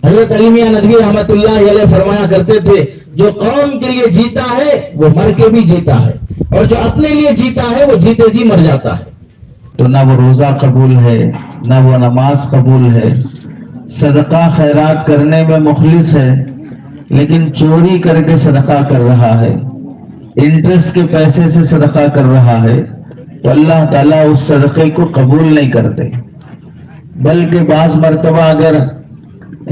حضرت علی میاں ندوی رحمت اللہ علیہ فرمایا کرتے تھے جو قوم کے لیے جیتا ہے وہ مر کے بھی جیتا ہے، اور جو اپنے لیے جیتا ہے وہ جیتے جی مر جاتا ہے۔ تو نہ وہ روزہ قبول ہے، نہ وہ نماز قبول ہے، صدقہ خیرات کرنے میں مخلص ہے لیکن چوری کر کے صدقہ کر رہا ہے، انٹرسٹ کے پیسے سے صدقہ کر رہا ہے، تو اللہ تعالیٰ اس صدقے کو قبول نہیں کرتے۔ بلکہ بعض مرتبہ اگر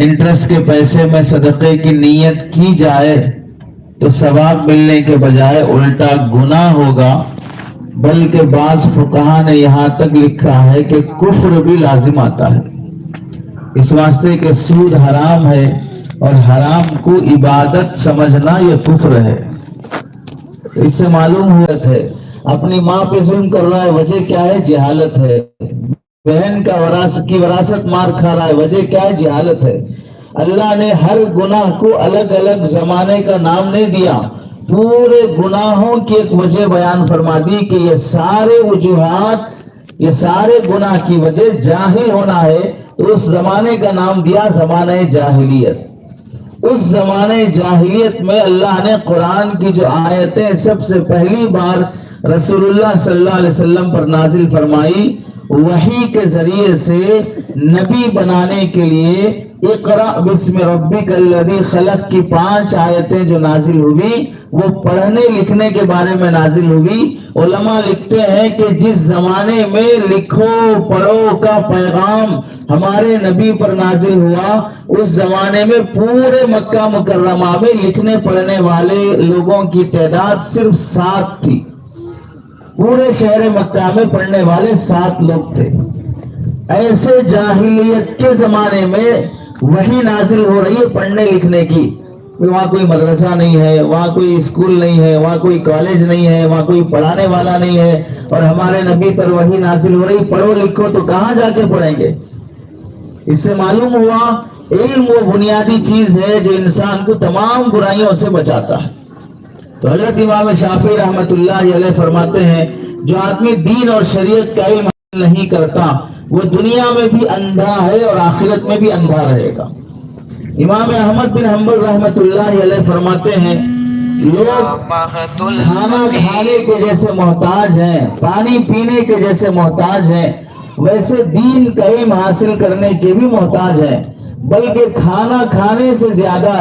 انٹرسٹ کے پیسے میں صدقے کی نیت کی جائے تو ثواب ملنے کے بجائے الٹا گناہ ہوگا، بلکہ بعض فقہا نے یہاں تک لکھا ہے کہ کفر بھی لازم آتا ہے، اس واسطے کہ سود حرام ہے اور حرام کو عبادت سمجھنا یہ کفر ہے۔ اس سے معلوم ہوتا ہے اپنی ماں پہ ظلم کر رہا ہے، وجہ کیا ہے؟ جہالت ہے۔ بہن کا وراثت مار کھا رہا ہے، وجہ کیا ہے؟ جہالت ہے۔ اللہ نے ہر گناہ کو الگ الگ زمانے کا نام نہیں دیا، پورے گناہوں کی ایک وجہ بیان فرما دی کہ یہ سارے وجوہات، یہ سارے گناہ کی وجہ جاہل ہونا ہے، تو اس زمانے کا نام دیا زمانہ جاہلیت۔ اس زمانے جاہلیت میں اللہ نے قرآن کی جو آیتیں سب سے پہلی بار رسول اللہ صلی اللہ علیہ وسلم پر نازل فرمائی، وحی کے ذریعے سے نبی بنانے کے لیے اقرأ بسم ربک الذی خلق کی 5 آیتیں جو نازل ہوئی وہ پڑھنے لکھنے کے بارے میں نازل ہوئی۔ علماء لکھتے ہیں کہ جس زمانے میں لکھو پڑھو کا پیغام ہمارے نبی پر نازل ہوا، اس زمانے میں پورے مکہ مکرمہ میں لکھنے پڑھنے والے لوگوں کی تعداد صرف 7 تھی۔ پورے شہر مکہ میں پڑھنے والے 7 لوگ تھے۔ ایسے جاہلیت کے زمانے میں وحی نازل ہو رہی ہے پڑھنے لکھنے کی، وہاں کوئی مدرسہ نہیں ہے، وہاں کوئی اسکول نہیں ہے، وہاں کوئی کالج نہیں ہے، وہاں کوئی پڑھانے والا نہیں ہے، اور ہمارے نبی پر وحی نازل ہو رہی، پڑھو لکھو تو کہاں جا کے پڑھیں گے؟ اس سے معلوم ہوا علم وہ بنیادی چیز ہے جو انسان کو تمام برائیوں سے بچاتا ہے۔ تو حضرت امام شافعی رحمت اللہ علیہ فرماتے ہیں جو آدمی دین اور شریعت کا علم نہیں کرتا وہ دنیا میں بھی اندھا ہے اور آخرت میں بھی اندھا رہے گا۔ امام احمد بن حنبل رحمت اللہ علیہ فرماتے ہیں لوگ کھانا کھانے کے جیسے محتاج ہیں، پانی پینے کے جیسے محتاج ہیں، ویسے دین کا علم حاصل کرنے کے بھی محتاج ہیں، بلکہ کھانا کھانے سے زیادہ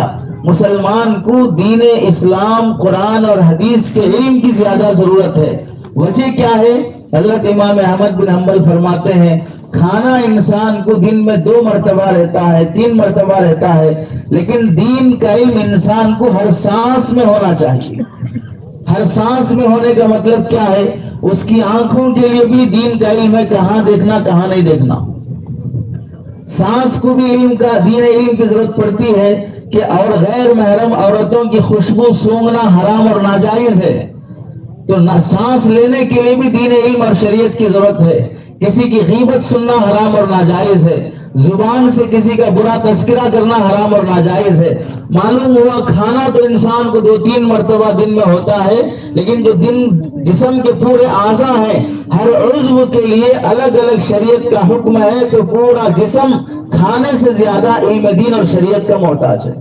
مسلمان کو دین اسلام، قرآن اور حدیث کے علم کی زیادہ ضرورت ہے۔ وجہ کیا ہے؟ حضرت امام احمد بن حنبل فرماتے ہیں کھانا انسان کو دن میں 2 مرتبہ رہتا ہے، 3 مرتبہ رہتا ہے، لیکن دین کا علم انسان کو ہر سانس میں ہونا چاہیے۔ ہر سانس میں ہونے کا مطلب کیا ہے؟ اس کی آنکھوں کے لیے بھی دین کا علم ہے، کہاں دیکھنا کہاں نہیں دیکھنا۔ سانس کو بھی علم کا، دین علم کی ضرورت پڑتی ہے کہ اور غیر محرم عورتوں کی خوشبو سونگھنا حرام اور ناجائز ہے، تو سانس لینے کے لیے بھی دین علم اور شریعت کی ضرورت ہے۔ کسی کی غیبت سننا حرام اور ناجائز ہے، زبان سے کسی کا برا تذکرہ کرنا حرام اور ناجائز ہے۔ معلوم ہوا کھانا تو انسان کو 2-3 مرتبہ دن میں ہوتا ہے، لیکن جو جسم کے پورے اعضاء ہیں ہر عضو کے لیے الگ الگ شریعت کا حکم ہے، تو پورا جسم کھانے سے زیادہ علم دین اور شریعت کا محتاج ہے۔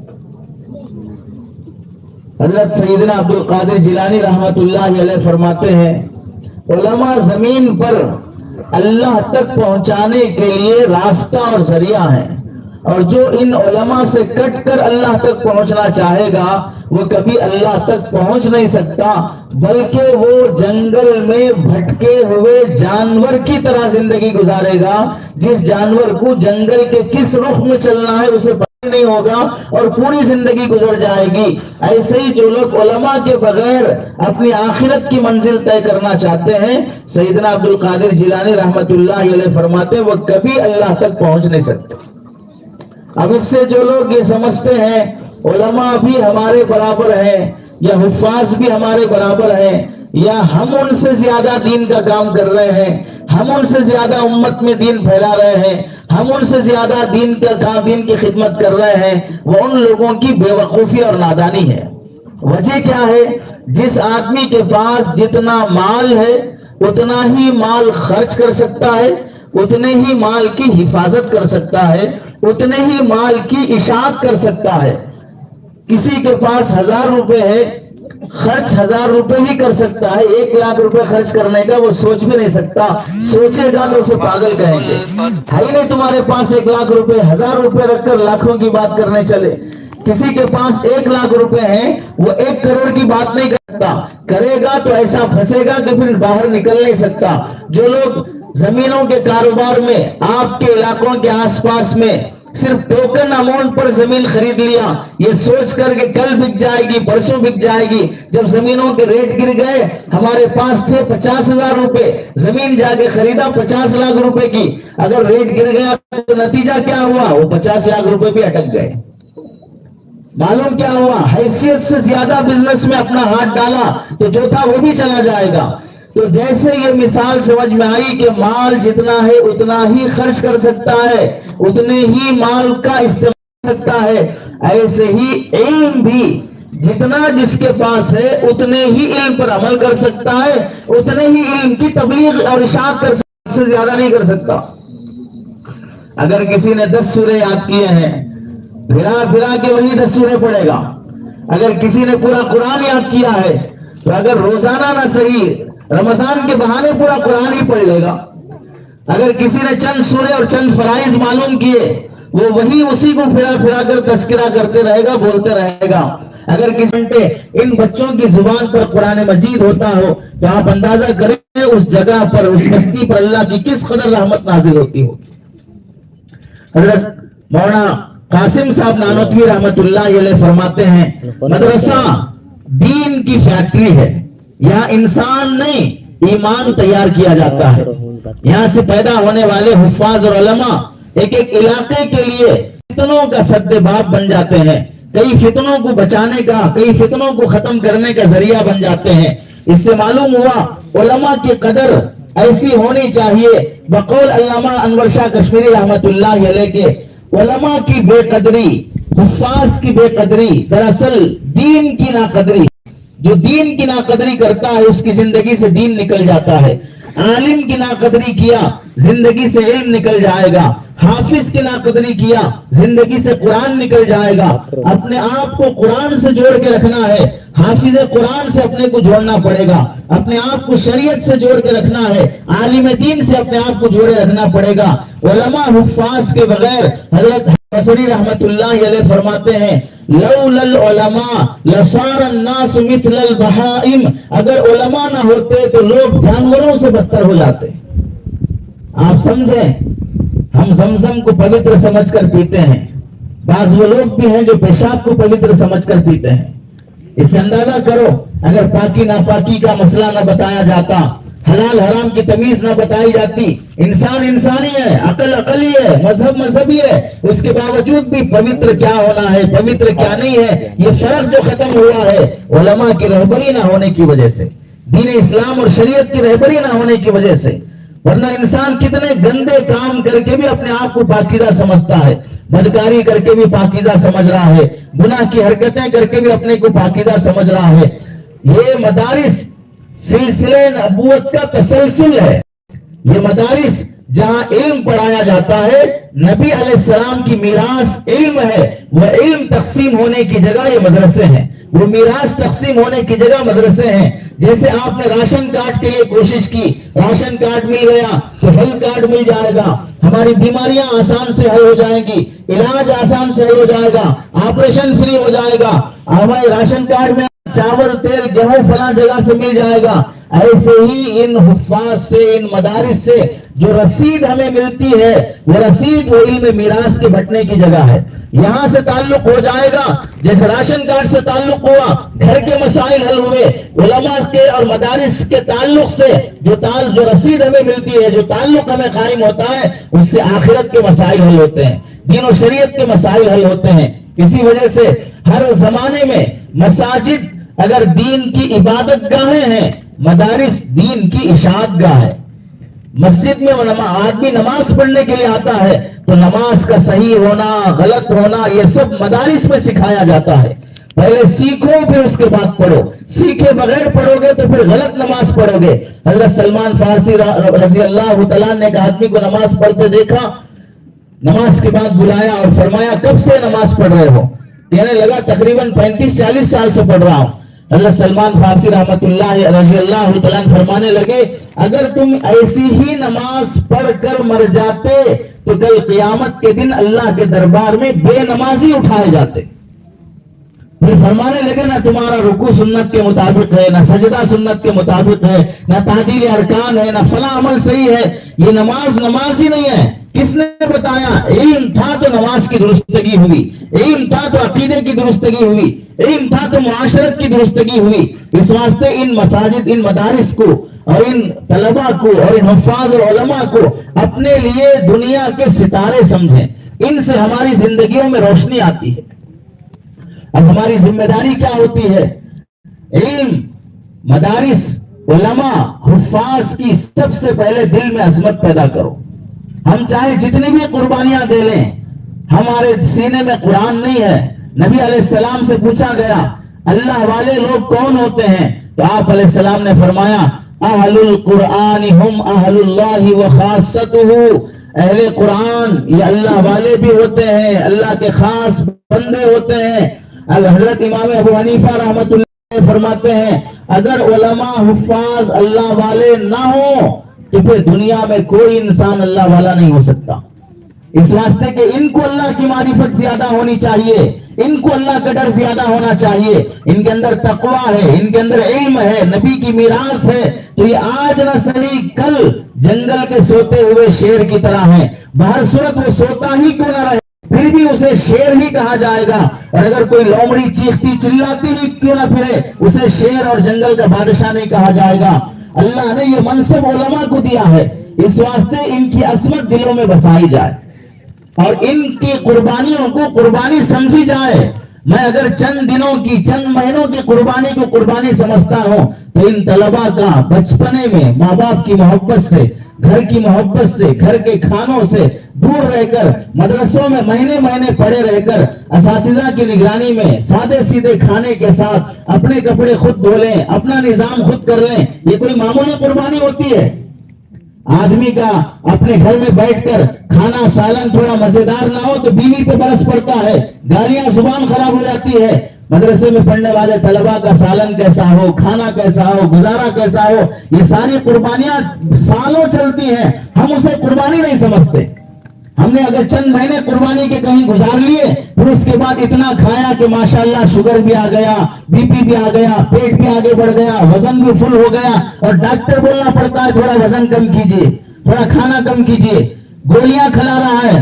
حضرت سیدنا عبد القادر جیلانی رحمت اللہ علیہ فرماتے ہیں علماء زمین پر اللہ تک پہنچانے کے لیے راستہ اور ذریعہ ہیں، اور جو ان علماء سے کٹ کر اللہ تک پہنچنا چاہے گا وہ کبھی اللہ تک پہنچ نہیں سکتا، بلکہ وہ جنگل میں بھٹکے ہوئے جانور کی طرح زندگی گزارے گا۔ جس جانور کو جنگل کے کس رخ میں چلنا ہے اسے پتہ نہیں ہوگا اور پوری زندگی گزر جائے گی۔ ایسے ہی جو لوگ علماء کے بغیر اپنی آخرت کی منزل طے کرنا چاہتے ہیں، سیدنا عبد القادر جیلانی رحمت اللہ علیہ فرماتے ہیں وہ کبھی اللہ تک پہنچ نہیں سکتے۔ اب اس سے جو لوگ یہ سمجھتے ہیں علماء بھی ہمارے برابر ہیں یا حفاظ بھی ہمارے برابر ہیں یا ہم ان سے زیادہ دین کا کام کر رہے ہیں، ہم ان سے زیادہ امت میں دین پھیلا رہے ہیں، ہم ان سے زیادہ دین کی خدمت کر رہے ہیں، وہ ان لوگوں کی بے وقوفی اور نادانی ہے۔ وجہ کیا ہے؟ جس آدمی کے پاس جتنا مال ہے اتنا ہی مال خرچ کر سکتا ہے، اتنے ہی مال کی حفاظت کر سکتا ہے، اتنے ہی مال کی اشاعت کر سکتا ہے۔ کسی کے پاس 1000 روپے ہے، خرچ 1000 روپے ہی کر سکتا ہے، 1 لاکھ روپے خرچ کرنے کا وہ سوچ بھی نہیں سکتا، سوچے گا تو اسے پاگل کہیں گے۔ ہے ہی نہیں تمہارے پاس 1 لاکھ روپے، 1000 روپے رکھ کر لاکھوں کی بات کرنے چلے۔ کسی کے پاس 1 لاکھ روپے ہیں، وہ 1 کروڑ کی بات نہیں کرتا، کرے گا تو ایسا پھنسے گا کہ پھر باہر نکل نہیں سکتا۔ جو لوگ زمینوں کے کاروبار میں آپ کے علاقوں کے آس پاس میں صرف ٹوکن اماؤنٹ پر زمین خرید لیا، یہ سوچ کر کہ کل بک جائے گی، پرسوں بک جائے گی، جب زمینوں کے ریٹ گر گئے، ہمارے پاس تھے 50,000 روپے، زمین جا کے خریدا 50 لاکھ روپے کی، اگر ریٹ گر گیا تو نتیجہ کیا ہوا؟ وہ 50 لاکھ روپے بھی اٹک گئے۔ معلوم کیا ہوا؟ حیثیت سے زیادہ بزنس میں اپنا ہاتھ ڈالا تو جو تھا وہ بھی چلا جائے گا۔ تو جیسے یہ مثال سمجھ میں آئی کہ مال جتنا ہے اتنا ہی خرچ کر سکتا ہے، اتنے ہی مال کا استعمال کر سکتا ہے، ایسے ہی علم بھی جتنا جس کے پاس ہے اتنے ہی علم پر عمل کر سکتا ہے، اتنے ہی علم کی تبلیغ اور اشاعت کر سکتا ہے، اس سے زیادہ نہیں کر سکتا۔ اگر کسی نے 10 سورے یاد کیے ہیں، پھرا کے وہی 10 سورے پڑھے گا۔ اگر کسی نے پورا قرآن یاد کیا ہے تو اگر روزانہ نہ صحیح رمضان کے بہانے پورا قرآن ہی پڑھ لے گا۔ اگر کسی نے چند سورے اور چند فرائض معلوم کیے، وہ وہی اسی کو پھرا کر تذکرہ کرتے رہے گا، بولتے رہے گا۔ اگر کسی گھنٹے ان بچوں کی زبان پر قرآن مجید ہوتا ہو تو آپ اندازہ کریں اس جگہ پر، اس بستی پر اللہ کی کس قدر رحمت نازل ہوتی ہوگی۔ حضرت مولانا قاسم صاحب نانوتوی رحمت اللہ علیہ فرماتے ہیں، مدرسہ دین کی فیکٹری ہے، یہاں انسان نہیں ایمان تیار کیا جاتا ہے۔ یہاں سے پیدا ہونے والے حفاظ اور علماء ایک ایک علاقے کے لیے فتنوں کا سد باب بن جاتے ہیں، کئی فتنوں کو بچانے کا، کئی فتنوں کو ختم کرنے کا ذریعہ بن جاتے ہیں۔ اس سے معلوم ہوا علماء کی قدر ایسی ہونی چاہیے، بقول علامہ انور شاہ کشمیری رحمت اللہ علیہ کے، علماء کی بے قدری، حفاظ کی بے قدری دراصل دین کی ناقدری، جو دین کی ناقدری کرتا ہے اس کی زندگی سے دین نکل جاتا ہے۔ عالم کی ناقدری کیا زندگی سے علم نکل جائے گا، حافظ کی ناقدری کیا زندگی سے قرآن نکل جائے گا۔ اپنے آپ کو قرآن سے جوڑ کے رکھنا ہے، حافظ قرآن سے اپنے کو جوڑنا پڑے گا، اپنے آپ کو شریعت سے جوڑ کے رکھنا ہے، عالم دین سے اپنے آپ کو جوڑے رکھنا پڑے گا۔ علماء حفاظ کے بغیر، حضرت بصری رحمت اللہ علیہ فرماتے ہیں، لولا العلماء لصار الناس مثل البہائم، اگر علماء نہ ہوتے تو لوگ جانوروں سے بدتر ہو جاتے۔ آپ سمجھیں، ہم زمزم کو پوتر سمجھ کر پیتے ہیں، بعض وہ لوگ بھی ہیں جو پیشاب کو پوتر سمجھ کر پیتے ہیں۔ اس سے اندازہ کرو اگر پاکی ناپاکی کا مسئلہ نہ بتایا جاتا، حلال حرام کی تمیز نہ بتائی جاتی، انسان انسانی ہے، عقل عقلی ہے، مذہب مذہبی ہے، اس کے باوجود بھی پوتر کیا ہونا ہے، پوتر کیا نہیں ہے، یہ فرق جو ختم ہوا ہے علماء کی رہبری نہ ہونے کی وجہ سے، دین اسلام اور شریعت کی رہبری نہ ہونے کی وجہ سے۔ ورنہ انسان کتنے گندے کام کر کے بھی اپنے آپ کو پاکیزہ سمجھتا ہے، بدکاری کر کے بھی پاکیزہ سمجھ رہا ہے، گناہ کی حرکتیں کر کے بھی اپنے کو پاکیزہ سمجھ رہا ہے۔ یہ مدارس سلسلے نبوت کا تسلسل ہے، یہ مدارس جہاں علم پڑھایا جاتا ہے، نبی علیہ السلام کی میراث علم ہے، وہ علم تقسیم ہونے کی جگہ یہ مدرسے ہیں، وہ میراث تقسیم ہونے کی جگہ مدرسے ہیں۔ جیسے آپ نے راشن کارڈ کے لیے کوشش کی، راشن کارڈ مل گیا تو ہیلتھ کارڈ مل جائے گا، ہماری بیماریاں آسان سے حل ہو جائیں گی، علاج آسان سے حل ہو جائے گا، آپریشن فری ہو جائے گا، ہمارے راشن کارڈ میں چاول تیل گیہوں فلاں جگہ سے مل جائے گا۔ ایسے ہی ان حفاظ سے، ان مدارس سے جو رسید ہمیں ملتی ہے، وہ رسید وہ علم میراث کے بٹنے کی جگہ ہے۔ یہاں سے تعلق ہو جائے گا، جیسے راشن کارڈ سے تعلق ہوا، گھر کے مسائل حل ہوئے، علماء کے اور مدارس کے تعلق سے جو رسید ہمیں ملتی ہے، جو تعلق ہمیں قائم ہوتا ہے، اس سے آخرت کے مسائل حل ہوتے ہیں، دین و شریعت کے مسائل حل ہوتے ہیں۔ اسی وجہ سے ہر زمانے میں مساجد اگر دین کی عبادت گاہیں ہیں، مدارس دین کی اشاعت گاہ ہے۔ مسجد میں آدمی نماز پڑھنے کے لیے آتا ہے تو نماز کا صحیح ہونا، غلط ہونا، یہ سب مدارس میں سکھایا جاتا ہے۔ پہلے سیکھو پھر اس کے بعد پڑھو. سیکھے بغیر پڑھو گے تو پھر غلط نماز پڑھو گے. حضرت سلمان فارسی رضی اللہ تعالیٰ نے ایک آدمی کو نماز پڑھتے دیکھا, نماز کے بعد بلایا اور فرمایا کب سے نماز پڑھ رہے ہو؟ کہنے لگا تقریباً 35-40 سال سے پڑھ رہا ہوں. حضرت سلمان فارسی رحمت اللہ رضی اللہ تعالیٰ فرمانے لگے اگر تم ایسی ہی نماز پڑھ کر مر جاتے تو کل قیامت کے دن اللہ کے دربار میں بے نمازی اٹھائے جاتے. پھر فرمانے لگے نہ تمہارا رکوع سنت کے مطابق ہے, نہ سجدہ سنت کے مطابق ہے, نہ تعدیل ارکان ہے, نہ فلاں عمل صحیح ہے. یہ نماز ہی نہیں ہے. کس نے بتایا؟ علم تھا تو نماز کی درستگی ہوئی, علم تھا تو عقیدے کی درستگی ہوئی, علم تھا تو معاشرت کی درستگی ہوئی. اس واسطے ان مساجد, ان مدارس کو اور ان طلباء کو اور ان حفاظ اور علماء کو اپنے لیے دنیا کے ستارے سمجھیں. ان سے ہماری زندگیوں میں روشنی آتی ہے. اب ہماری ذمہ داری کیا ہوتی ہے؟ علم, مدارس, علماء, حفاظ کی سب سے پہلے دل میں عظمت پیدا کرو. ہم چاہے جتنی بھی قربانیاں دے لیں, ہمارے سینے میں قرآن نہیں ہے. نبی علیہ السلام سے پوچھا گیا اللہ والے لوگ کون ہوتے ہیں؟ تو آپ علیہ السلام نے فرمایا اہل القرآن ہم اہل اللہ وخاصتہ. اہل قرآن یہ اللہ والے بھی ہوتے ہیں, اللہ کے خاص بندے ہوتے ہیں. حضرت امام ابو حنیفہ رحمت اللہ فرماتے ہیں اگر علماء حفاظ اللہ والے نہ ہوں تو پھر دنیا میں کوئی انسان اللہ والا نہیں ہو سکتا. اس واسطے کہ ان کو اللہ کی معرفت زیادہ ہونی چاہیے, ان کو اللہ کا ڈر زیادہ ہونا چاہیے, ان کے اندر تقویٰ ہے, ان کے اندر علم ہے, نبی کی میراث ہے. تو یہ آج نہ صحیح کل جنگل کے سوتے ہوئے شیر کی طرح ہیں. بہر صورت وہ سوتا ہی کیوں نہ رہے پھر بھی اسے شیر ہی کہا جائے گا. اور اگر کوئی لومڑی چیختی چلاتی ہوئی کیوں نہ پھرے اسے شیر اور جنگل کا بادشاہ نہیں کہا جائے گا. اللہ نے یہ منصب علماء کو دیا ہے, اس واسطے ان کی عظمت دلوں میں بسائی جائے اور ان کی قربانیوں کو قربانی سمجھی جائے. میں اگر چند دنوں کی, چند مہینوں کی قربانی کو قربانی سمجھتا ہوں تو ان طلباء کا بچپنے میں ماں باپ کی محبت سے, گھر کی محبت سے, گھر کے کھانوں سے دور رہ کر, مدرسوں میں مہینے مہینے پڑے رہ کر, اساتذہ کی نگرانی میں سادے سیدھے کھانے کے ساتھ اپنے کپڑے خود دھو لیں, اپنا نظام خود کر لیں, یہ کوئی معمولی قربانی ہوتی ہے؟ آدمی کا اپنے گھر میں بیٹھ کر کھانا سالن تھوڑا مزیدار نہ ہو تو بیوی پہ برس پڑتا ہے, گالیاں, زبان خراب ہو جاتی ہے. مدرسے میں پڑھنے والے طلباء کا سالن کیسا ہو, کھانا کیسا ہو, گزارا کیسا ہو, یہ ساری قربانیاں سالوں چلتی ہیں, ہم اسے قربانی نہیں سمجھتے. ہم نے اگر چند مہینے قربانی کے کہیں گزار لیے پھر اس کے بعد اتنا کھایا کہ ماشاءاللہ شوگر بھی آ گیا, بی پی بھی آ گیا, پیٹ بھی آگے بڑھ گیا, وزن بھی فل ہو گیا اور ڈاکٹر بولنا پڑتا ہے تھوڑا وزن کم کیجئے, تھوڑا کھانا کم کیجئے, گولیاں کھلا رہا ہے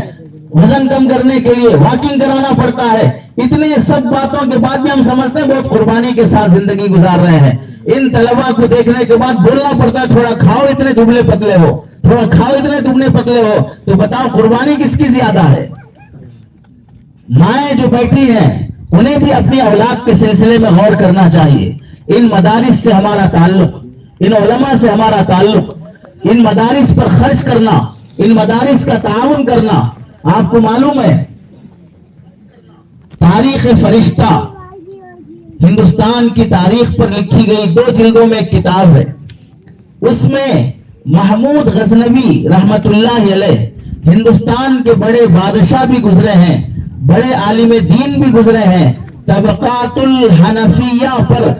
وزن کم کرنے کے لیے, واکنگ کرانا پڑتا ہے. اتنی سب باتوں کے بعد بھی ہم سمجھتے ہیں بہت قربانی کے ساتھ زندگی گزار رہے ہیں. ان طلباء کو دیکھنے کے بعد بولنا پڑتا ہے تھوڑا کھاؤ اتنے دبلے پتلے ہو, تھوڑا کھاؤ اتنے دبلے پتلے ہو. تو بتاؤ قربانی کس کی زیادہ ہے؟ مائیں جو بیٹھی ہیں انہیں بھی اپنی اولاد کے سلسلے میں غور کرنا چاہیے. ان مدارس سے ہمارا تعلق, ان علماء سے ہمارا تعلق, ان مدارس پر خرچ کرنا, ان مدارس کا تعاون کرنا. آپ کو معلوم ہے تاریخ فرشتہ ہندوستان کی تاریخ پر لکھی گئی 2 جلدوں میں ایک کتاب ہے. اس میں محمود غزنوی رحمت اللہ علیہ ہندوستان کے بڑے بادشاہ بھی گزرے ہیں, بڑے عالم دین بھی گزرے ہیں. طبقات الحنفیہ پر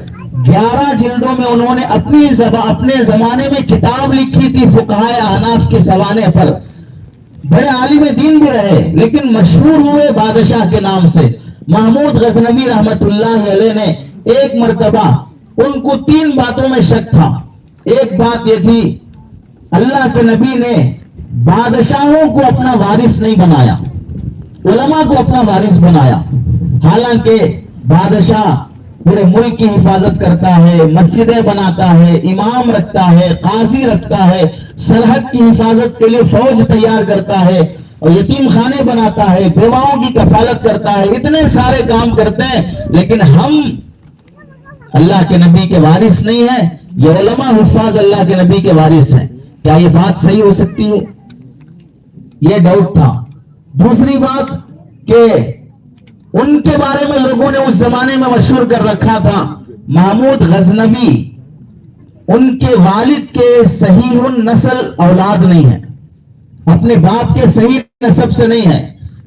11 جلدوں میں انہوں نے اپنے زمانے میں کتاب لکھی تھی فقہائے احناف کے سوانے پر. بڑے عالم دین بھی رہے لیکن مشہور ہوئے بادشاہ کے نام سے. محمود غزنوی رحمت اللہ علیہ نے ایک مرتبہ, ان کو 3 باتوں میں شک تھا. ایک بات یہ تھی اللہ کے نبی نے بادشاہوں کو اپنا وارث نہیں بنایا, علماء کو اپنا وارث بنایا. حالانکہ بادشاہ پورے ملک کی حفاظت کرتا ہے, مسجدیں بناتا ہے, امام رکھتا ہے, قاضی رکھتا ہے, سرحد کی حفاظت کے لیے فوج تیار کرتا ہے اور یتیم خانے بناتا ہے, بیواؤں کی کفالت کرتا ہے, اتنے سارے کام کرتے ہیں, لیکن ہم اللہ کے نبی کے وارث نہیں ہیں. یہ علماء حفاظ اللہ کے نبی کے وارث ہیں. کیا یہ بات صحیح ہو سکتی ہے؟ یہ ڈاؤٹ تھا. دوسری بات کہ ان کے بارے میں لوگوں نے اس زمانے میں مشہور کر رکھا تھا محمود غزنوی، ان کے والد کے صحیح النسل اولاد نہیں ہے، اپنے باپ کے صحیح نسب سے نہیں ہے،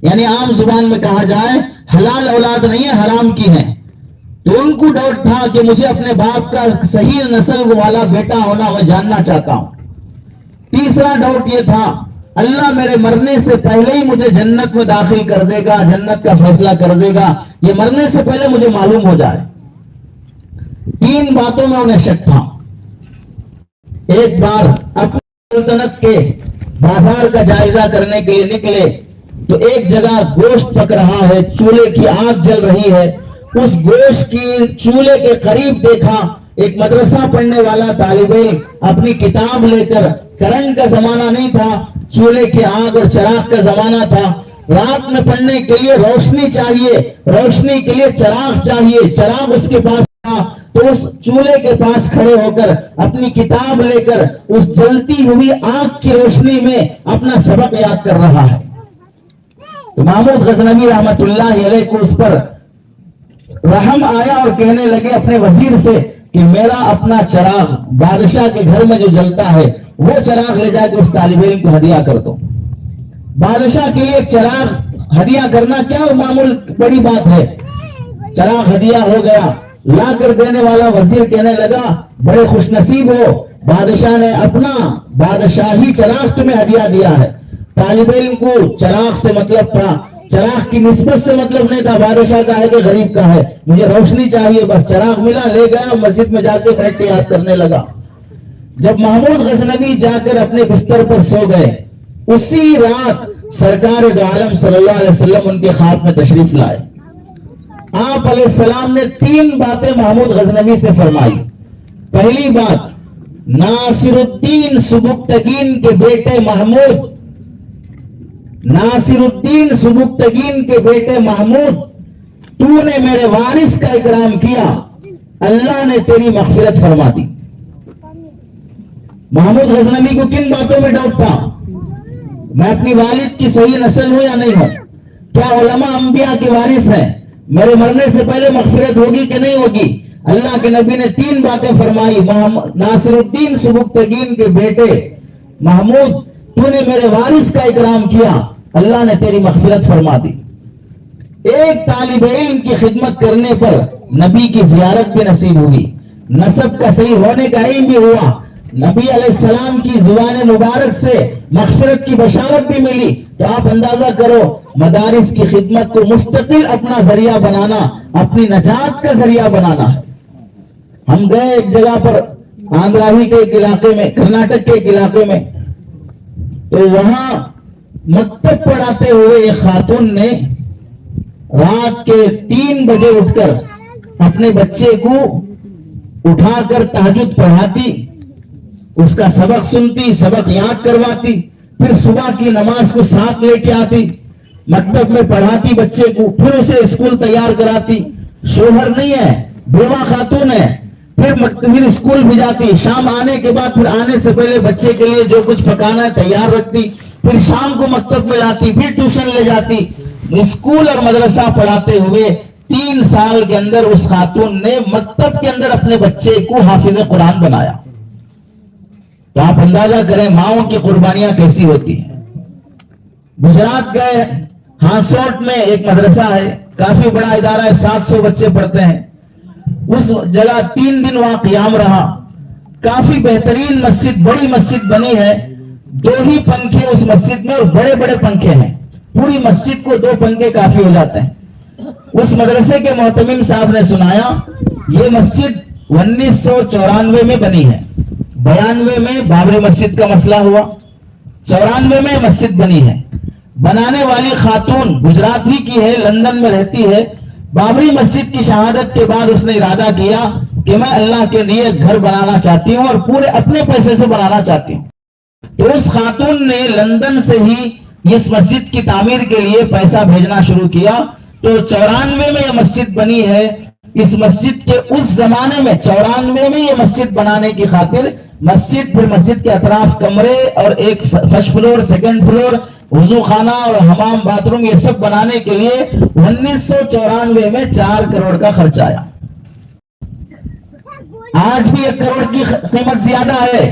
یعنی عام زبان میں کہا جائے حلال اولاد نہیں ہے، حرام کی ہے۔ تو ان کو ڈاؤٹ تھا کہ مجھے اپنے باپ کا صحیح نسل والا بیٹا ہونا میں جاننا چاہتا ہوں۔ تیسرا ڈاؤٹ یہ تھا اللہ میرے مرنے سے پہلے ہی مجھے جنت میں داخل کر دے گا، جنت کا فیصلہ کر دے گا، یہ مرنے سے پہلے مجھے معلوم ہو جائے۔ تین باتوں میں انہیں شک تھا۔ ایک بار اپنی سلطنت کے بازار کا جائزہ کرنے کے لیے نکلے تو ایک جگہ گوشت پک رہا ہے، چولہے کی آگ جل رہی ہے، اس گوشت کی چولہے کے قریب دیکھا ایک مدرسہ پڑھنے والا طالب علم اپنی کتاب لے کر، کرنٹ کا زمانہ نہیں تھا، چولہے کی آگ اور چراغ کا زمانہ تھا، رات میں پڑھنے کے لیے روشنی چاہیے، روشنی کے لیے چراغ چاہیے، چراغ اس کے پاس تھا، تو اس چولہے کے پاس کھڑے ہو کر اپنی کتاب لے کر اس جلتی ہوئی آگ کی روشنی میں اپنا سبق یاد کر رہا ہے۔ تو محمود غزنوی رحمت اللہ علیہ کو اس پر رحم آیا اور کہنے لگے اپنے وزیر سے کہ میرا اپنا چراغ بادشاہ کے گھر میں جو جلتا ہے وہ چراغ لے جا کے اس طالب علم کو ہدیہ کر دو۔ بادشاہ کے لیے چراغ ہدیہ کرنا کیا معمول بڑی بات ہے، چراغ ہدیہ ہو گیا، لا کر دینے والا وزیر کہنے لگا بڑے خوش نصیب ہو، بادشاہ نے اپنا بادشاہی چراغ تمہیں ہدیہ دیا ہے۔ طالب علم کو چراغ سے مطلب تھا، چراغ کی نسبت سے مطلب نہیں تھا، بادشاہ کا ہے کہ غریب کا ہے، مجھے روشنی چاہیے، بس چراغ ملا، لے گیا، مسجد میں جا کے بیٹھ کے یاد کرنے لگا۔ جب محمود غزنوی جا کر اپنے بستر پر سو گئے، اسی رات سرکار دو عالم صلی اللہ علیہ وسلم ان کے خواب میں تشریف لائے۔ آپ علیہ السلام نے تین باتیں محمود غزنوی سے فرمائی۔ پہلی بات، ناصر الدین سبکتگین کے بیٹے محمود، ناصر الدین سبکتگین کے بیٹے محمود، تو نے میرے وارث کا اکرام کیا، اللہ نے تیری مغفرت فرما دی۔ محمود غزنوی کو کن باتوں میں ڈاؤٹ تھا؟ میں اپنی والد کی صحیح نسل ہوں یا نہیں ہوں؟ کیا علماء انبیاء کے وارث ہیں؟ میرے مرنے سے پہلے مغفرت ہوگی کہ نہیں ہوگی؟ اللہ کے نبی نے تین باتیں فرمائی، ناصر الدین سبکتگین کے بیٹے محمود، تو نے میرے وارث کا اکرام کیا، اللہ نے تیری مغفرت فرما دی۔ ایک طالب علم کی خدمت کرنے پر نبی کی زیارت بھی نصیب ہوئی، نسب کا صحیح ہونے کا علم بھی ہوا، نبی علیہ السلام کی زبان مبارک سے مغفرت کی بشارت بھی ملی۔ تو آپ اندازہ کرو مدارس کی خدمت کو مستقل اپنا ذریعہ بنانا، اپنی نجات کا ذریعہ بنانا ہے۔ ہم گئے ایک جگہ پر آندھرا ہی کے ایک علاقے میں، کرناٹک کے ایک علاقے میں، تو وہاں مکتب پڑھاتے ہوئے ایک خاتون نے رات کے 3 بجے اٹھ کر اپنے بچے کو اٹھا کر تہجد پڑھاتی، اس کا سبق سنتی، سبق یاد کرواتی، پھر صبح کی نماز کو ساتھ لے کے آتی، مکتب میں پڑھاتی بچے کو، پھر اسے اسکول تیار کراتی۔ شوہر نہیں ہے، بیوہ خاتون ہے، پھر اسکول بھی جاتی، شام آنے کے بعد پھر آنے سے پہلے بچے کے لیے جو کچھ پکانا ہے تیار رکھتی، پھر شام کو مکتب میں لاتی، پھر ٹیوشن لے جاتی۔ اسکول اور مدرسہ پڑھاتے ہوئے 3 سال کے اندر اس خاتون نے مکتب کے اندر اپنے بچے کو حافظ قرآن بنایا۔ تو آپ اندازہ کریں ماؤں کی قربانیاں کیسی ہوتی ہیں۔ گجرات گئے، ہاسوٹ میں ایک مدرسہ ہے، کافی بڑا ادارہ ہے، 700 بچے پڑھتے ہیں۔ اس جگہ 3 دن وہاں قیام رہا، کافی بہترین مسجد، بڑی مسجد بنی ہے، 2 ہی پنکھے اس مسجد میں اور بڑے بڑے پنکھے ہیں، پوری مسجد کو 2 پنکھے کافی ہو جاتے ہیں۔ اس مدرسے کے محتمم صاحب نے سنایا یہ مسجد 1994 میں بنی ہے، 92 میں بابری مسجد کا مسئلہ ہوا، 94 میں مسجد بنی ہے۔ بنانے والی خاتون گجرات ہی کی ہے، لندن میں رہتی ہے۔ بابری مسجد کی شہادت کے بعد اس نے ارادہ کیا کہ میں اللہ کے لیے گھر بنانا چاہتی ہوں اور پورے اپنے پیسے سے بنانا چاہتی ہوں۔ تو اس خاتون نے لندن سے ہی اس مسجد کی تعمیر کے لیے پیسہ بھیجنا شروع کیا۔ تو 94 میں یہ مسجد بنی ہے۔ اس مسجد کے اس زمانے میں 94 میں یہ مسجد بنانے کی خاطر مسجد، پھر مسجد کے اطراف کمرے اور ایک فرسٹ فلور، سیکنڈ فلور، وضو خانہ اور حمام باتھ روم یہ سب بنانے کے لیے 1994 میں 4 کروڑ کا خرچ آیا. آج بھی 1 کروڑ کی قیمت زیادہ ہے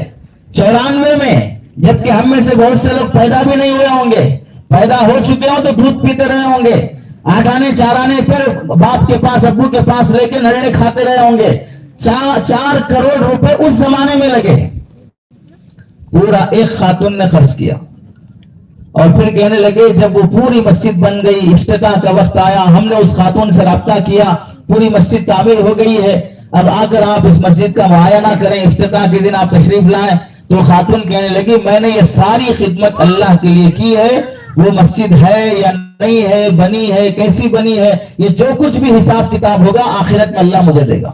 94 میں، جبکہ ہم میں سے بہت سے لوگ پیدا بھی نہیں ہوئے ہوں گے. پیدا ہو چکے ہوں تو دودھ پیتے رہے ہوں گے، آٹانے چارانے پھر باپ کے پاس ابو کے پاس لے کے نرڑے کھاتے رہے ہوں گے. 4 کروڑ روپے اس زمانے میں لگے، پورا ایک خاتون نے خرچ کیا. اور پھر کہنے لگے جب وہ پوری مسجد بن گئی، افتتاح کا وقت آیا، ہم نے اس خاتون سے رابطہ کیا، پوری مسجد تعمیر ہو گئی ہے، اب آ کر آپ اس مسجد کا معائنہ کریں، افتتاح کے دن آپ تشریف لائیں. تو خاتون کہنے لگی میں نے یہ ساری خدمت اللہ کے لیے کی ہے، وہ مسجد ہے یا نہیں ہے، بنی ہے کیسی بنی ہے، یہ جو کچھ بھی حساب کتاب ہوگا آخرت میں اللہ مجھے دے گا.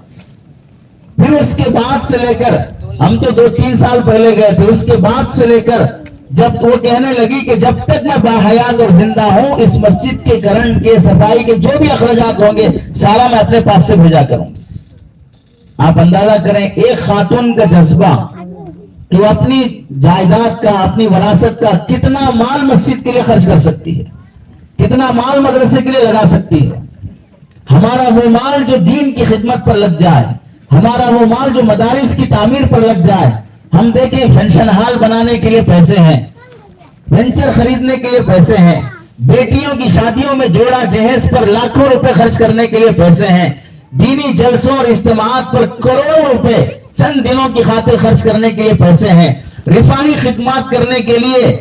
پھر اس کے بعد سے لے کر، ہم تو 2-3 سال پہلے گئے تھے، اس کے بعد سے لے کر جب وہ کہنے لگی کہ جب تک میں باحیات اور زندہ ہوں اس مسجد کے کرنٹ کے صفائی کے جو بھی اخراجات ہوں گے سارا میں اپنے پاس سے بھیجا کروں. آپ اندازہ کریں ایک خاتون کا جذبہ کہ وہ اپنی جائیداد کا، اپنی وراثت کا کتنا مال مسجد کے لیے خرچ کر سکتی ہے، کتنا مال مدرسے کے لیے لگا سکتی ہے. ہمارا وہ مال جو دین کی خدمت پر لگ جائے، ہمارا وہ مال جو مدارس کی تعمیر پر لگ جائے. ہم دیکھیں فنکشن ہال بنانے کے لیے پیسے ہیں، وینچر خریدنے کے لیے پیسے ہیں، بیٹیوں کی شادیوں میں جوڑا جہیز پر لاکھوں روپے خرچ کرنے کے لیے پیسے ہیں، دینی جلسوں اور اجتماعات پر کروڑوں روپے چند دنوں کی خاطر خرچ کرنے کے لیے پیسے ہیں، رفاہی خدمات کرنے کے لیے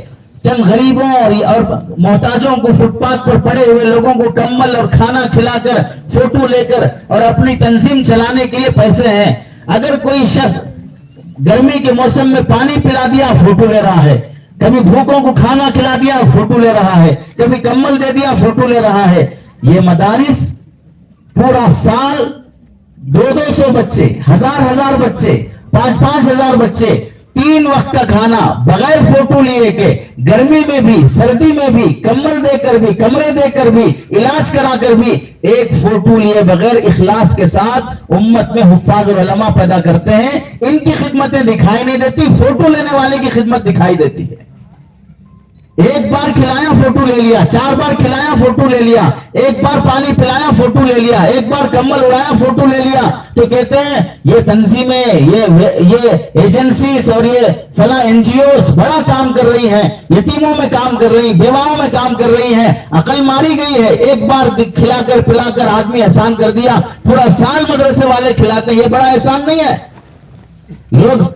چند غریبوں اور محتاجوں کو، فٹ پاتھ پر پڑے ہوئے لوگوں کو کمبل اور کھانا کھلا کر، فوٹو لے کر اور اپنی تنظیم چلانے کے لیے پیسے ہیں. اگر کوئی شخص گرمی کے موسم میں پانی پلا دیا فوٹو لے رہا ہے، کبھی بھوکوں کو کھانا کھلا دیا فوٹو لے رہا ہے، کبھی کمبل دے دیا فوٹو لے رہا ہے. یہ مدارس پورا سال 200 بچے، 1000 بچے، 5,000 بچے، 3 وقت کا کھانا بغیر فوٹو لیے کے، گرمی میں بھی سردی میں بھی، کمبل دے کر بھی، کمرے دے کر بھی، علاج کرا کر بھی، ایک فوٹو لیے بغیر اخلاص کے ساتھ امت میں حفاظ اور علماء پیدا کرتے ہیں. ان کی خدمتیں دکھائی نہیں دیتی، فوٹو لینے والے کی خدمت دکھائی دیتی ہے. ایک بار کھلایا فوٹو لے لیا، 4 بار کھلایا فوٹو لے لیا، ایک بار پانی پلایا فوٹو لے لیا، ایک بار کمبل اڑایا فوٹو لے لیا، تو کہتے ہیں یہ تنظیمیں، یہ ایجنسیز اور یہ فلاں NGOs بڑا کام کر رہی ہیں، یتیموں میں کام کر رہی ہیں، بیواؤں میں کام کر رہی ہیں. عقل ماری گئی ہے. ایک بار کھلا کر پلا کر آدمی احسان کر دیا، پورا سال مدرسے والے کھلاتے ہیں، یہ بڑا احسان نہیں ہے. لوگ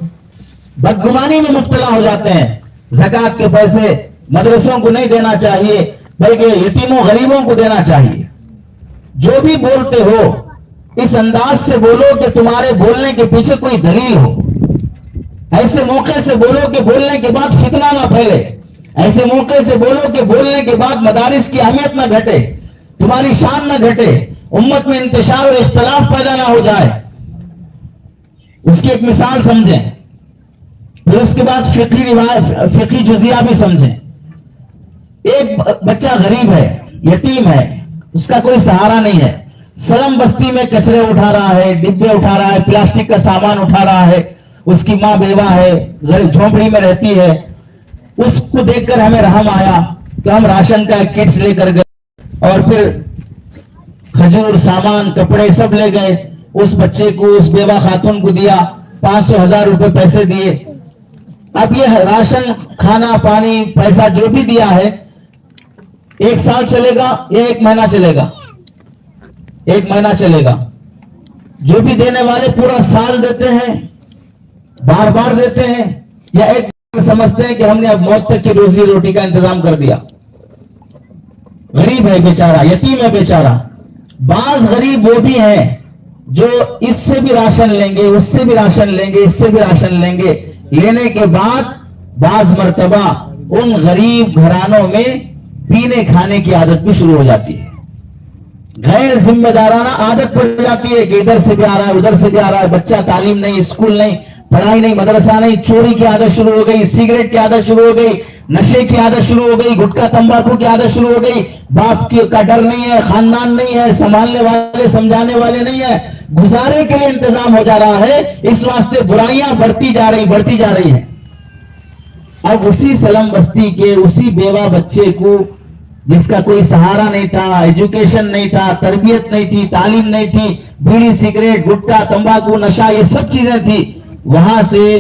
بدگمانی میں مبتلا ہو جاتے ہیں. زکوٰۃ کے پیسے مدرسوں کو نہیں دینا چاہیے بلکہ یتیموں غریبوں کو دینا چاہیے. جو بھی بولتے ہو اس انداز سے بولو کہ تمہارے بولنے کے پیچھے کوئی دلیل ہو. ایسے موقع سے بولو کہ بولنے کے بعد فتنہ نہ پھیلے. ایسے موقع سے بولو کہ بولنے کے بعد مدارس کی اہمیت نہ گھٹے، تمہاری شان نہ گھٹے، امت میں انتشار اور اختلاف پیدا نہ ہو جائے. اس کی ایک مثال سمجھیں، پھر اس کے بعد فقہی جزیہ بھی سمجھیں. ایک بچہ غریب ہے، یتیم ہے، اس کا کوئی سہارا نہیں ہے، سلم بستی میں کچرے اٹھا رہا ہے، ڈبے اٹھا رہا ہے، پلاسٹک کا سامان اٹھا رہا ہے، اس کی ماں بیوہ ہے، جھونپڑی میں رہتی ہے. اس کو دیکھ کر ہمیں رحم آیا تو ہم راشن کا ایک کٹس لے کر گئے اور پھر کھجور، سامان، کپڑے سب لے گئے. اس بچے کو، اس بیوہ خاتون کو دیا، 500,000 روپے پیسے دیے. اب یہ راشن، کھانا، پانی، پیسہ جو بھی دیا ہے 1 سال چلے گا یا 1 مہینہ چلے گا؟ 1 مہینہ چلے گا. جو بھی دینے والے پورا سال دیتے ہیں، بار بار دیتے ہیں، یا ایک بار سمجھتے ہیں کہ ہم نے اب موت تک کی روزی روٹی کا انتظام کر دیا. غریب ہے بیچارہ، یتیم ہے بیچارہ. بعض غریب وہ بھی ہیں جو اس سے بھی راشن لیں گے، اس سے بھی راشن لیں گے، اس سے بھی راشن لیں گے. لینے کے بعد بعض مرتبہ ان غریب گھرانوں میں پینے کھانے کی عادت بھی شروع ہو جاتی ہے. غیر ذمہ دارانہ عادت پڑ جاتی ہے کہ ادھر سے بھی آ رہا ہے، ادھر سے بھی آ رہا ہے. بچہ تعلیم نہیں، اسکول نہیں، پڑھائی نہیں، مدرسہ نہیں، چوری کی عادت شروع ہو گئی، سگریٹ کی عادت شروع ہو گئی، نشے کی عادت شروع ہو گئی، گٹکا تمباکو کی عادت شروع ہو گئی. باپ کا ڈر نہیں ہے، خاندان نہیں ہے، سنبھالنے والے سمجھانے والے نہیں ہے، گزارے کے لیے انتظام ہو جا رہا ہے. اس واسطے برائیاں بڑھتی جا رہی ہیں. اب اسی سلم بستی کے اسی بیوہ بچے کو جس کا کوئی سہارا نہیں تھا، ایجوکیشن نہیں تھا، تربیت نہیں تھی، تعلیم نہیں تھی، بیڑی سگریٹ گٹکا تمباکو نشہ یہ سب چیزیں تھی، وہاں سے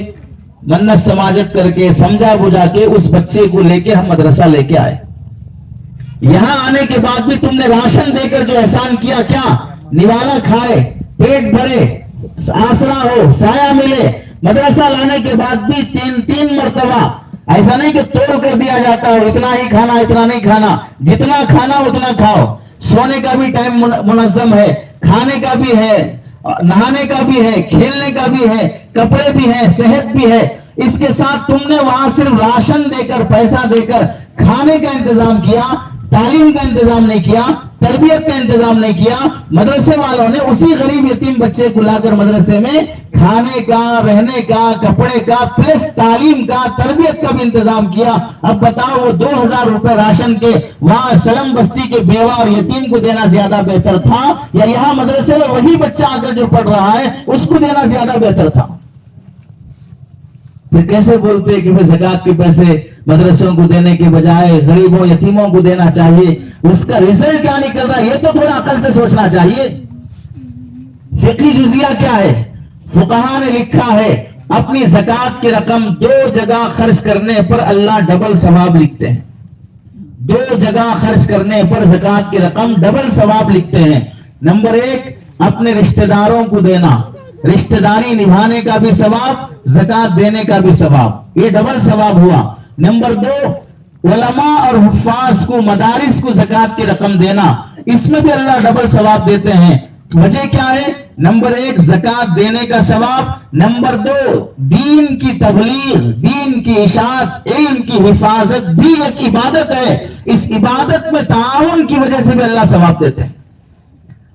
منت سماجت کر کے سمجھا بجھا کے اس بچے کو لے کے ہم مدرسہ لے کے آئے. یہاں آنے کے بعد بھی تم نے راشن دے کر جو احسان کیا، کیا نوالا کھائے، پیٹ بھرے، آسرا ہو، سایہ ملے. مدرسہ لانے کے بعد بھی تین مرتبہ ایسا نہیں کہ توڑ کر دیا جاتا ہو، اتنا ہی کھانا اتنا نہیں کھانا، جتنا کھانا اتنا کھاؤ. سونے کا بھی ٹائم منظم ہے، کھانے کا بھی ہے، نہانے کا بھی ہے، کھیلنے کا بھی ہے، کپڑے بھی ہیں، صحت بھی ہے. اس کے ساتھ تم نے وہاں صرف راشن دے کر، پیسہ دے کر کھانے کا انتظام کیا، تعلیم کا انتظام نہیں کیا، تربیت کا انتظام نہیں کیا. مدرسے والوں نے اسی غریب یتیم بچے کو لا کر مدرسے میں کھانے کا، رہنے کا، کپڑے کا، پلس تعلیم کا، تربیت کا بھی انتظام کیا. اب بتاؤ وہ 2000 روپے راشن کے وہاں سلم بستی کے بیوہ اور یتیم کو دینا زیادہ بہتر تھا، یا یہاں مدرسے میں وہی بچہ آ کر جو پڑھ رہا ہے اس کو دینا زیادہ بہتر تھا؟ پھر کیسے بولتے کہ زکات کے پیسے مدرسوں کو دینے کے بجائے غریبوں یتیموں کو دینا چاہیے؟ اس کا رزلٹ کیا نکل رہا ہے یہ تو تھوڑا عقل سے سوچنا چاہیے. فقہی جزیہ کیا ہے؟ فقہا نے لکھا ہے اپنی زکات کی رقم 2 جگہ خرچ کرنے پر اللہ ڈبل ثواب لکھتے ہیں. 2 جگہ خرچ کرنے پر زکات کی رقم ڈبل ثواب لکھتے ہیں. نمبر 1 اپنے رشتہ داروں کو دینا، رشتہ داری نبھانے کا بھی ثواب، زکات دینے کا بھی ثواب، یہ ڈبل ثواب ہوا. نمبر 2 علماء اور حفاظ کو، مدارس کو زکات کی رقم دینا، اس میں بھی اللہ ڈبل ثواب دیتے ہیں. وجہ کیا ہے؟ نمبر 1 زکات دینے کا ثواب، نمبر 2 دین کی تبلیغ، دین کی اشاعت، علم کی حفاظت بھی ایک عبادت ہے. اس عبادت میں تعاون کی وجہ سے بھی اللہ ثواب دیتے ہیں.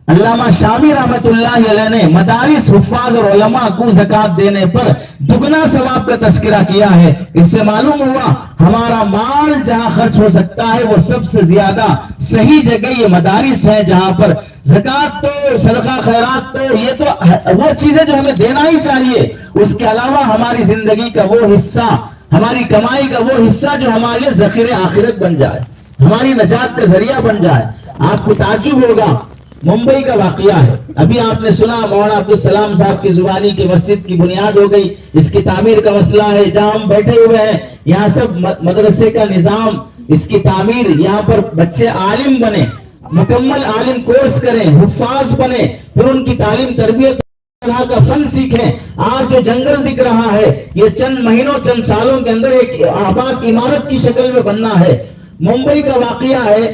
علامہ شامی رحمت اللہ علیہ نے مدارس، حفاظ اور علماء کو زکات دینے پر دگنا ثواب کا تذکرہ کیا ہے. اس سے معلوم ہوا ہمارا مال جہاں خرچ ہو سکتا ہے وہ سب سے زیادہ صحیح جگہ یہ مدارس ہے، جہاں پر زکات تو، صدقہ خیرات تو یہ تو وہ چیزیں جو ہمیں دینا ہی چاہیے. اس کے علاوہ ہماری زندگی کا وہ حصہ، ہماری کمائی کا وہ حصہ جو ہمارے لیے ذخیرہ آخرت بن جائے، ہماری نجات کا ذریعہ بن جائے. آپ کو تعجب ہوگا، ممبئی کا واقعہ ہے، ابھی آپ نے سنا مولانا عبدالسلام صاحب کی زبانی کی مسجد کی بنیاد ہو گئی، اس کی تعمیر کا مسئلہ ہے. جہاں ہم بیٹھے ہوئے ہیں یہاں سب مدرسے کا نظام، اس کی تعمیر، یہاں پر بچے عالم بنے، مکمل عالم کورس کریں، حفاظ بنے، پھر ان کی تعلیم تربیت کا فن سیکھیں. آج جو جنگل دکھ رہا ہے یہ چند مہینوں، چند سالوں کے اندر ایک آباد عمارت کی شکل میں بننا ہے. ممبئی کا واقعہ ہے،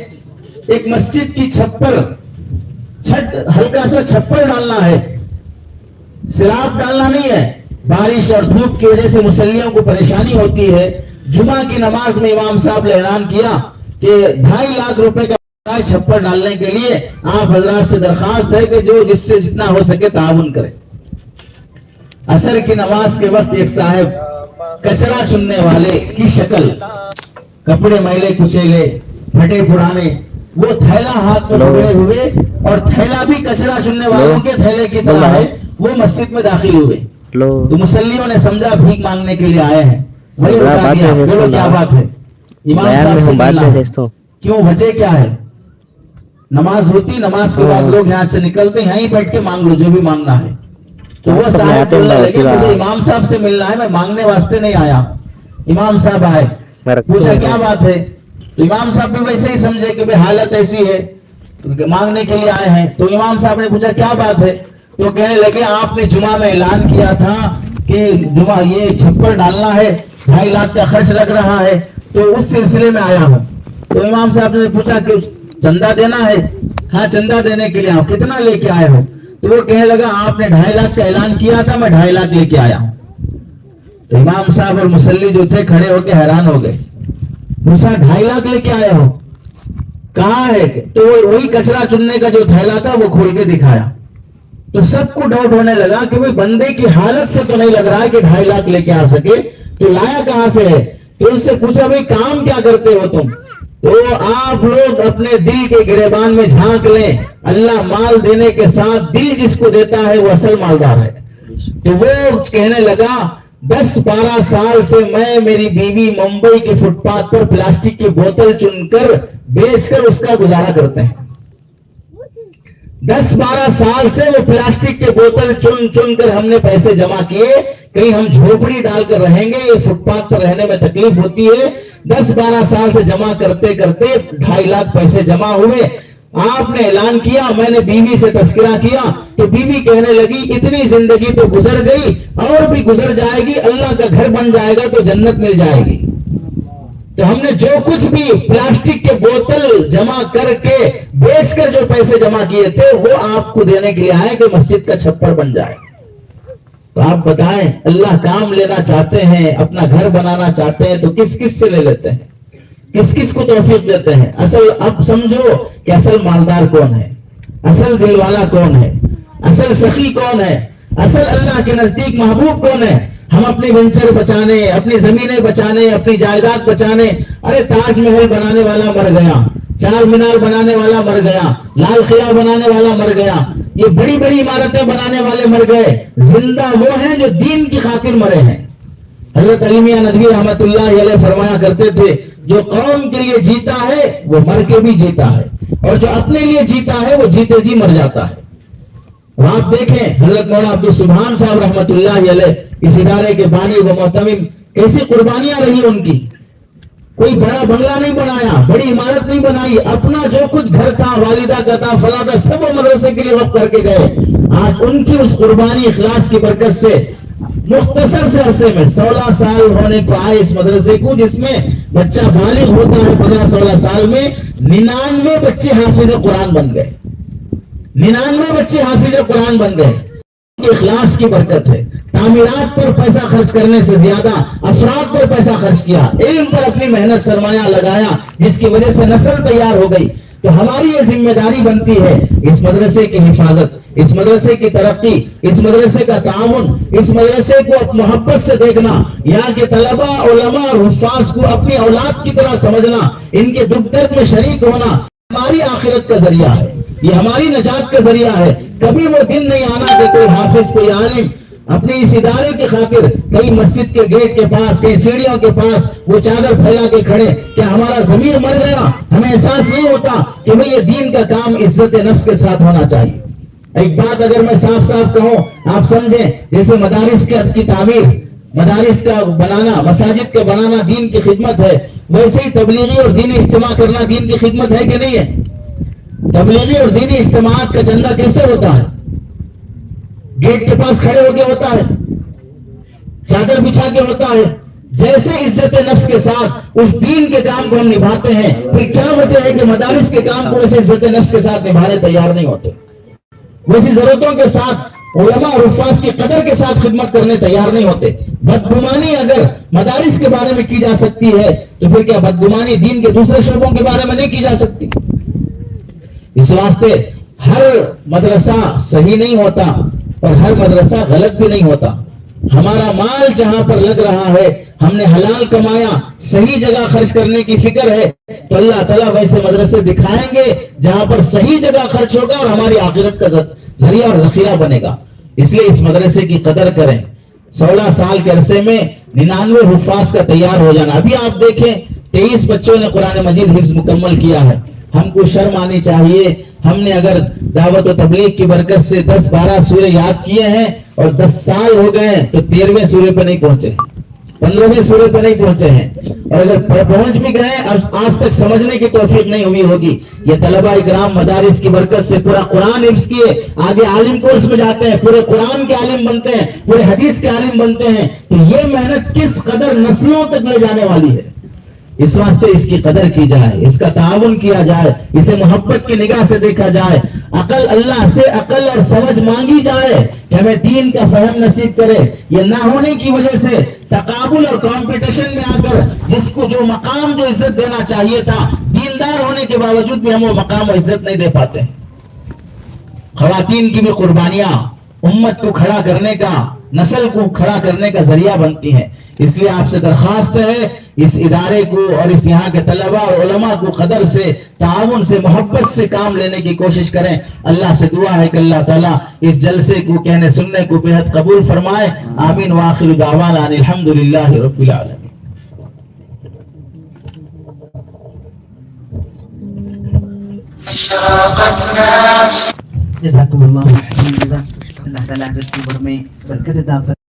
ایک مسجد کی ہلکا سا چھپر ڈالنا ہے، سراب ڈالنا نہیں ہے. بارش اور دھوپ کی وجہ سے مسلیوں کو پریشانی ہوتی ہے. جمعہ کی نماز میں امام صاحب نے اعلان کیا کہ 2.5 لاکھ روپے کا چھپر ڈالنے کے لیے آپ حضرات سے درخواست ہے کہ جو جس سے جتنا ہو سکے تعاون کرے. عصر کی نماز کے وقت ایک صاحب کچرا چننے والے کی شکل، کپڑے میلے کچیلے پھٹے پرانے، وہ تھیلا ہاتھ میں پکڑے ہوئے، اور تھیلا بھی کچرا چننے والوں کے تھیلے کی طرح ہے، وہ مسجد میں داخل ہوئے. تو مسلیوں نے سمجھا بھیک مانگنے کے لیے آئے ہیں. وہی بتا دیا، بولو کیا بات ہے؟ امام صاحب سے ملنا. کیوں؟ وجہ کیا ہے؟ نماز ہوتی، نماز کے بعد لوگ یہاں سے نکلتے، یہیں بیٹھ کے مانگ لو جو بھی مانگنا ہے. تو وہ صاحب بولنے لگے مجھے امام صاحب سے ملنا ہے، میں مانگنے واسطے نہیں آیا. امام صاحب آئے، پوچھا کیا بات ہے؟ تو امام صاحب بھی ویسے ہی سمجھے کہ حالت ایسی ہے، مانگنے کے لیے آئے ہیں. تو امام صاحب نے پوچھا کیا بات ہے؟ تو کہنے لگے آپ نے جمعہ میں اعلان کیا تھا کہ جمعہ یہ چھپر ڈالنا ہے، 2.5 لاکھ کا خرچ لگ رہا ہے، تو اس سلسلے میں آیا ہوں. تو امام صاحب نے پوچھا کہ چندہ دینا ہے؟ ہاں چندہ دینے کے لیے. کتنا لے کے آئے ہو؟ تو وہ کہنے لگا آپ نے 2.5 لاکھ کا اعلان کیا تھا، میں 2.5 لاکھ لے کے آیا ہوں. تو امام صاحب اور مصلی جو تھے کھڑے ہو کے حیران ہو گئے. پوچھا 2.5 لاکھ لے کے آئے ہو؟ کہاں ہے؟ تو وہی کچرا چننے کا جو تھیلا تھا وہ کھول کے دکھایا. تو سب کو ڈاؤٹ ہونے لگا کہ وہ بندے کی حالت سے تو نہیں لگ رہا ہے کہ 2.5 لاکھ لے کے آ سکے، تو لایا کہاں سے ہے؟ تو اس سے پوچھا بھائی کام کیا کرتے ہو تم؟ تو آپ لوگ اپنے دل کے گریبان میں جھانک لیں، اللہ مال دینے کے ساتھ دل جس کو دیتا ہے وہ اصل مالدار ہے. تو وہ کہنے لگا 10-12 سال سے میں میری بیوی ممبئی کے فٹ پاتھ پر پلاسٹک کی بوتل چن کر بیچ کر اس کا گزارا کرتے ہیں. 10-12 سال سے وہ پلاسٹک کے بوتل چن چن کر ہم نے پیسے جمع کیے. کہیں ہم جھوپڑی ڈال کر رہیں گے, یہ فٹ پاتھ پر رہنے میں تکلیف ہوتی ہے. 10-12 سال سے جمع کرتے کرتے 2.5 لاکھ پیسے جمع ہوئے. آپ نے اعلان کیا, میں نے بیوی سے تذکرہ کیا تو بیوی کہنے لگی اتنی زندگی تو گزر گئی, اور بھی گزر جائے گی, اللہ کا گھر بن جائے گا تو جنت مل جائے گی. تو ہم نے جو کچھ بھی پلاسٹک کے بوتل جمع کر کے بیچ کر جو پیسے جمع کیے تھے وہ آپ کو دینے کے لیے آئے کہ مسجد کا چھپر بن جائے. تو آپ بتائیں, اللہ کام لینا چاہتے ہیں, اپنا گھر بنانا چاہتے ہیں تو کس کس سے لے لیتے ہیں, کس کس کو توفیق دیتے ہیں؟ اصل اب سمجھو کہ اصل مالدار کون ہے, اصل دل والا کون ہے, اصل سخی کون ہے, اصل اللہ کے نزدیک محبوب کون ہے. ہم اپنی وینچر بچانے, اپنی زمینیں بچانے, اپنی جائیداد بچانے, ارے تاج محل بنانے والا مر گیا, چار مینار بنانے والا مر گیا, لال قلعہ بنانے والا مر گیا, یہ بڑی بڑی عمارتیں بنانے والے مر گئے. زندہ وہ ہیں جو دین کی خاطر مرے ہیں. حضرت علی میاں ندوی رحمت اللہ علیہ فرمایا کرتے تھے, جو قوم کے لیے جیتا ہے وہ مر کے بھی جیتا ہے, اور جو اپنے لیے جیتا ہے وہ جیتے جی مر جاتا ہے. اور آپ دیکھیں حضرت مولانا عبدالسبحان صاحب رحمت اللہ علیہ, اس ادارے کے بانی و محتمم, کیسی قربانیاں رہی ان کی. کوئی بڑا بنگلہ نہیں بنایا, بڑی عمارت نہیں بنائی, اپنا جو کچھ گھر تھا, والدہ کا تھا, فلاں تھا, سب وہ مدرسے کے لیے وقف کر کے گئے. آج ان کی اس قربانی اخلاص کی برکت سے مختصر سے عرصے میں 16 سال ہونے کو آئے اس مدرسے کو, جس میں بچہ بالغ ہوتا ہے 15-16 سال میں 99 بچے حافظ قرآن بن گئے. 99 بچے حافظ قرآن بن گئے. اخلاص کی برکت ہے. تعمیرات پر پیسہ خرچ کرنے سے زیادہ افراد پر پیسہ خرچ کیا, علم پر اپنی محنت سرمایہ لگایا, جس کی وجہ سے نسل تیار ہو گئی. تو ہماری یہ ذمہ داری بنتی ہے اس مدرسے کی حفاظت, اس مدرسے کی ترقی, اس مدرسے کا تعاون, اس مدرسے کو محبت سے دیکھنا, یہاں کے طلباء, علماء اور حفاظ کو اپنی اولاد کی طرح سمجھنا, ان کے دکھ درد میں شریک ہونا ہماری آخرت کا ذریعہ ہے, یہ ہماری نجات کا ذریعہ ہے. کبھی وہ دن نہیں آنا کہ کوئی حافظ, کوئی عالم اپنی اس ادارے کی خاطر کہیں مسجد کے گیٹ کے پاس, کہیں سیڑھیوں کے پاس وہ چادر پھیلا کے کھڑے کہ ہمارا ضمیر مر گیا, ہمیں احساس نہیں ہوتا کہ بھئی یہ دین کا کام عزت نفس کے ساتھ ہونا چاہیے. ایک بات اگر میں صاف صاف کہوں, آپ سمجھیں, جیسے مدارس کی تعمیر, مدارس کا بنانا, مساجد کا بنانا دین کی خدمت ہے, ویسے ہی تبلیغی اور دینی اجتماع کرنا دین کی خدمت ہے کہ نہیں ہے؟ تبلیغی اور دینی اجتماعات کا چندہ کیسے ہوتا ہے؟ گیٹ کے پاس کھڑے ہو کے ہوتا ہے, چادر بچھا کے ہوتا ہے. جیسے عزت نفس کے ساتھ اس دین کے کام کو ہم نبھاتے ہیں, پھر کیا وجہ ہے کہ مدارس کے کام کو ویسے عزت نفس کے ساتھ نبھانے تیار نہیں ہوتے, ویسی ضرورتوں کے ساتھ علماء اور حفاظ کی قدر کے ساتھ خدمت کرنے تیار نہیں ہوتے. بدگمانی اگر مدارس کے بارے میں کی جا سکتی ہے تو پھر کیا بدگمانی دین کے دوسرے شعبوں کے بارے میں نہیں کی جا سکتی؟ اس واسطے ہر مدرسہ صحیح نہیں ہوتا اور ہر مدرسہ غلط بھی نہیں ہوتا. ہمارا مال جہاں پر لگ رہا ہے, ہم نے حلال کمایا, صحیح جگہ خرچ کرنے کی فکر ہے, تو اللہ تعالیٰ ویسے مدرسے دکھائیں گے جہاں پر صحیح جگہ خرچ ہوگا اور ہماری آخرت کا ذریعہ اور ذخیرہ بنے گا. اس لیے اس مدرسے کی قدر کریں. 16 سال کے عرصے میں 99 حفاظ کا تیار ہو جانا. ابھی آپ دیکھیں 23 بچوں نے قرآن مجید حفظ مکمل کیا ہے. ہم کو شرم آنی چاہیے. ہم نے اگر دعوت و تبلیغ کی برکت سے 10-12 سورے یاد کیے ہیں اور 10 سال ہو گئے ہیں تو 13ویں سورے پہ نہیں پہنچے, 15ویں سورے پہ نہیں پہنچے ہیں, اور اگر پہنچ بھی گئے اب آج تک سمجھنے کی توفیق نہیں ہوئی ہوگی. یہ طلباء اکرام مدارس کی برکت سے پورا قرآن حفظ کیے, آگے عالم کورس میں جاتے ہیں, پورے قرآن کے عالم بنتے ہیں, پورے حدیث کے عالم بنتے ہیں. تو یہ محنت کس قدر نسلوں تک لے جانے والی ہے. اس واسطے اس کی قدر کی جائے, اس کا تعاون کیا جائے, اسے محبت کی نگاہ سے دیکھا جائے, عقل اللہ سے عقل اور سمجھ مانگی جائے کہ ہمیں دین کا فہم نصیب کرے. یہ نہ ہونے کی وجہ سے تقابل اور کمپٹیشن میں آ کر جس کو جو مقام جو عزت دینا چاہیے تھا, دیندار ہونے کے باوجود بھی ہم وہ مقام و عزت نہیں دے پاتے. خواتین کی بھی قربانیاں, امت کو کھڑا کرنے کا نسل کو کھڑا کرنے کا ذریعہ بنتی ہیں. اس لیے آپ سے درخواست ہے اس ادارے کو اور اس یہاں کے طلبہ اور علماء کو قدر سے تعاون سے محبت سے کام لینے کی کوشش کریں. اللہ سے دعا ہے کہ اللہ تعالیٰ اس جلسے کو کہنے سننے کو بہت قبول فرمائے. آمین وآخر دعوانا ان الحمدللہ رب العالمین. جزاکم اللہ خیر. اللہ تعالیٰ حضرت کی عمر میں برکت عطا فرمائے.